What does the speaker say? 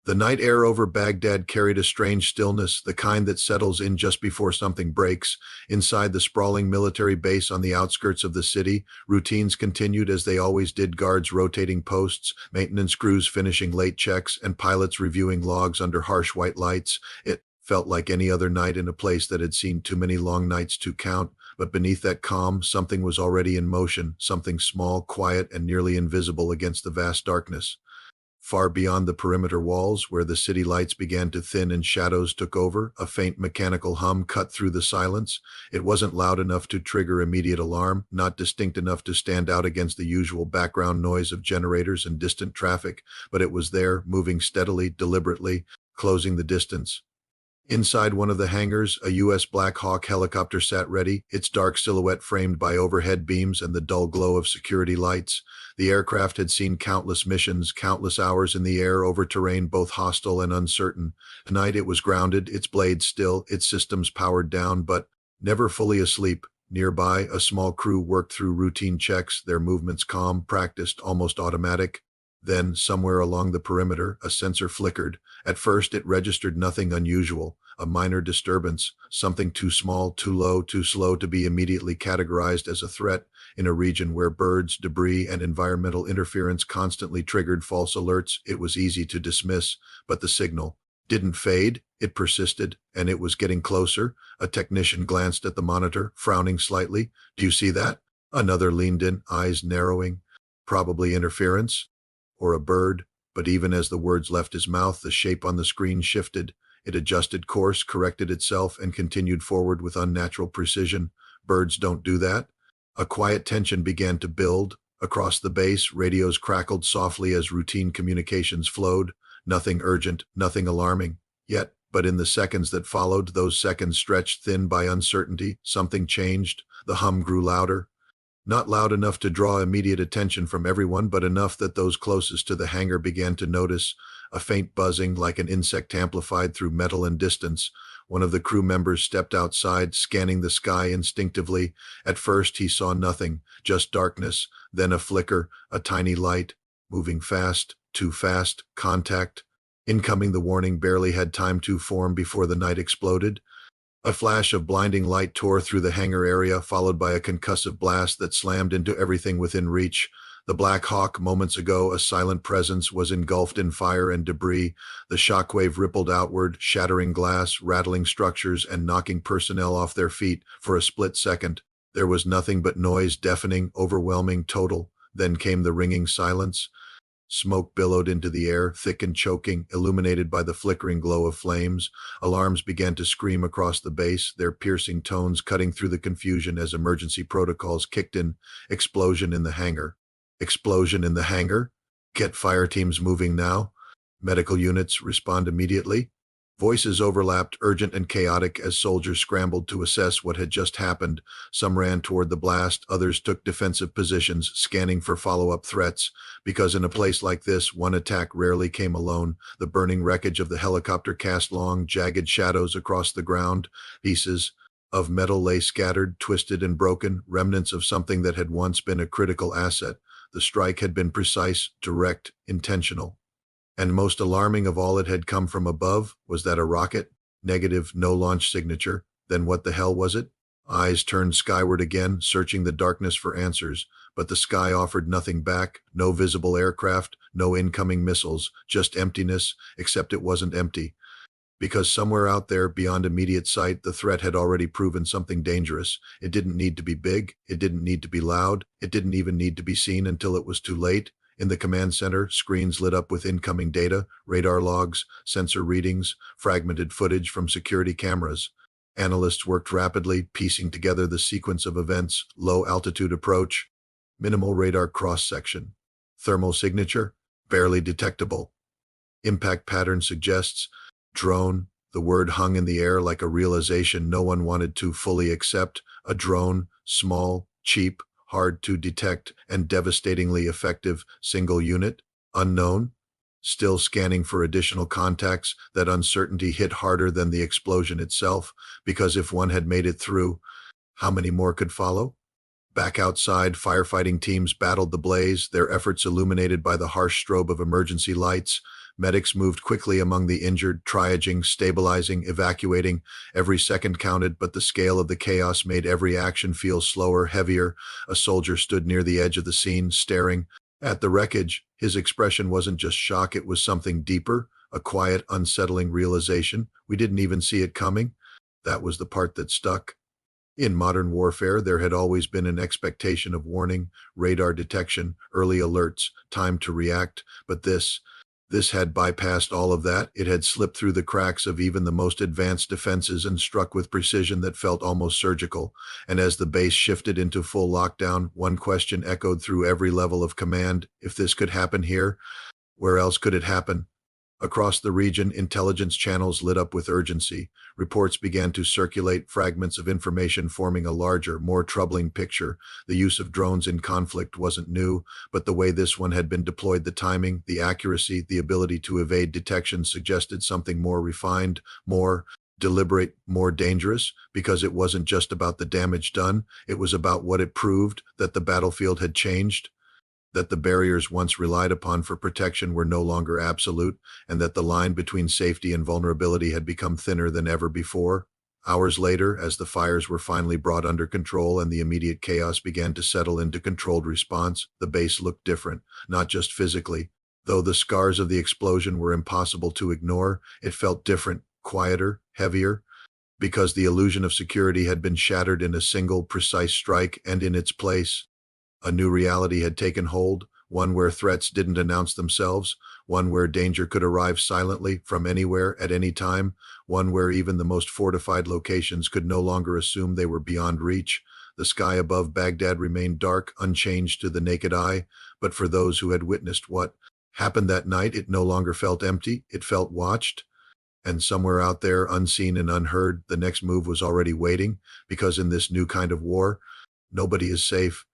The night air over Baghdad carried a strange stillness, the kind that settles in just before something breaks. Inside the sprawling military base on the outskirts of the city, routines continued as they always did, guards rotating posts, maintenance crews finishing late checks, and pilots reviewing logs under harsh white lights. It felt like any other night in a place that had seen too many long nights to count, but beneath that calm, something was already in motion, something small, quiet, and nearly invisible against the vast darkness. Far beyond the perimeter walls, where the city lights began to thin and shadows took over, a faint mechanical hum cut through the silence. It wasn't loud enough to trigger immediate alarm, not distinct enough to stand out against the usual background noise of generators and distant traffic, but it was there, moving steadily, deliberately, closing the distance. Inside one of the hangars, a U.S. Black Hawk helicopter sat ready, its dark silhouette framed by overhead beams and the dull glow of security lights. The aircraft had seen countless missions, countless hours in the air over terrain both hostile and uncertain. Tonight it was grounded, its blades still, its systems powered down, but never fully asleep. Nearby, a small crew worked through routine checks, their movements calm, practiced, almost automatic. Then, somewhere along the perimeter, a sensor flickered. At first, it registered nothing unusual, a minor disturbance, something too small, too low, too slow to be immediately categorized as a threat. In a region where birds, debris, and environmental interference constantly triggered false alerts, it was easy to dismiss, but the signal didn't fade, it persisted, and it was getting closer. A technician glanced at the monitor, frowning slightly. "Do you see that?" Another leaned in, eyes narrowing. "Probably interference. Or a bird," but even as the words left his mouth, the shape on the screen shifted. It adjusted course, corrected itself, and continued forward with unnatural precision. Birds don't do that. A quiet tension began to build. Across the base, radios crackled softly as routine communications flowed. Nothing urgent, nothing alarming. But in the seconds that followed, those seconds stretched thin by uncertainty, something changed. The hum grew louder. Not loud enough to draw immediate attention from everyone, but enough that those closest to the hangar began to notice. A faint buzzing, like an insect amplified through metal and distance. One of the crew members stepped outside, scanning the sky instinctively. At first, he saw nothing, just darkness, then a flicker, a tiny light. Moving fast, too fast, contact. Incoming. The warning barely had time to form before the night exploded. A flash of blinding light tore through the hangar area, followed by a concussive blast that slammed into everything within reach. The Black Hawk, moments ago a silent presence, was engulfed in fire and debris. The shockwave rippled outward, shattering glass, rattling structures, and knocking personnel off their feet. For a split second, there was nothing but noise, deafening, overwhelming, total. Then came the ringing silence. Smoke billowed into the air, thick and choking, illuminated by the flickering glow of flames. Alarms began to scream across the base, their piercing tones cutting through the confusion as emergency protocols kicked in. Explosion in the hangar. Explosion in the hangar? Get fire teams moving now. Medical units respond immediately. Voices overlapped, urgent and chaotic, as soldiers scrambled to assess what had just happened. Some ran toward the blast, others took defensive positions, scanning for follow-up threats. Because in a place like this, one attack rarely came alone. The burning wreckage of the helicopter cast long, jagged shadows across the ground. Pieces of metal lay scattered, twisted and broken, remnants of something that had once been a critical asset. The strike had been precise, direct, intentional. And most alarming of all, it had come from above. Was that a rocket? Negative, no launch signature. Then what the hell was it? Eyes turned skyward again, searching the darkness for answers. But the sky offered nothing back. No visible aircraft, no incoming missiles, just emptiness, except it wasn't empty. Because somewhere out there, beyond immediate sight, the threat had already proven something dangerous. It didn't need to be big. It didn't need to be loud. It didn't even need to be seen until it was too late. In the command center, screens lit up with incoming data, radar logs, sensor readings, fragmented footage from security cameras. Analysts worked rapidly, piecing together the sequence of events: low-altitude approach, minimal radar cross-section, thermal signature, barely detectable. Impact pattern suggests drone. The word hung in the air like a realization no one wanted to fully accept. A drone, small, cheap, hard to detect, and devastatingly effective. Single unit, unknown. Still scanning for additional contacts. That uncertainty hit harder than the explosion itself, because if one had made it through, how many more could follow? Back outside, firefighting teams battled the blaze, their efforts illuminated by the harsh strobe of emergency lights. Medics moved quickly among the injured, triaging, stabilizing, evacuating. Every second counted, but the scale of the chaos made every action feel slower, heavier. A soldier stood near the edge of the scene, staring at the wreckage. His expression wasn't just shock, it was something deeper, a quiet, unsettling realization. We didn't even see it coming. That was the part that stuck. In modern warfare, there had always been an expectation of warning, radar detection, early alerts, time to react, but this had bypassed all of that. It had slipped through the cracks of even the most advanced defenses and struck with precision that felt almost surgical. And as the base shifted into full lockdown, one question echoed through every level of command: if this could happen here, where else could it happen? Across the region, intelligence channels lit up with urgency. Reports began to circulate, fragments of information forming a larger, more troubling picture. The use of drones in conflict wasn't new, but the way this one had been deployed, the timing, the accuracy, the ability to evade detection suggested something more refined, more deliberate, more dangerous, because it wasn't just about the damage done, it was about what it proved: that the battlefield had changed, that the barriers once relied upon for protection were no longer absolute, and that the line between safety and vulnerability had become thinner than ever before. Hours later, as the fires were finally brought under control and the immediate chaos began to settle into controlled response, the base looked different, not just physically. Though the scars of the explosion were impossible to ignore, it felt different, quieter, heavier, because the illusion of security had been shattered in a single, precise strike, and in its place, a new reality had taken hold, one where threats didn't announce themselves, one where danger could arrive silently from anywhere at any time, one where even the most fortified locations could no longer assume they were beyond reach. The sky above Baghdad remained dark, unchanged to the naked eye, but for those who had witnessed what happened that night, it no longer felt empty, it felt watched. And somewhere out there, unseen and unheard, the next move was already waiting, because in this new kind of war, nobody is safe.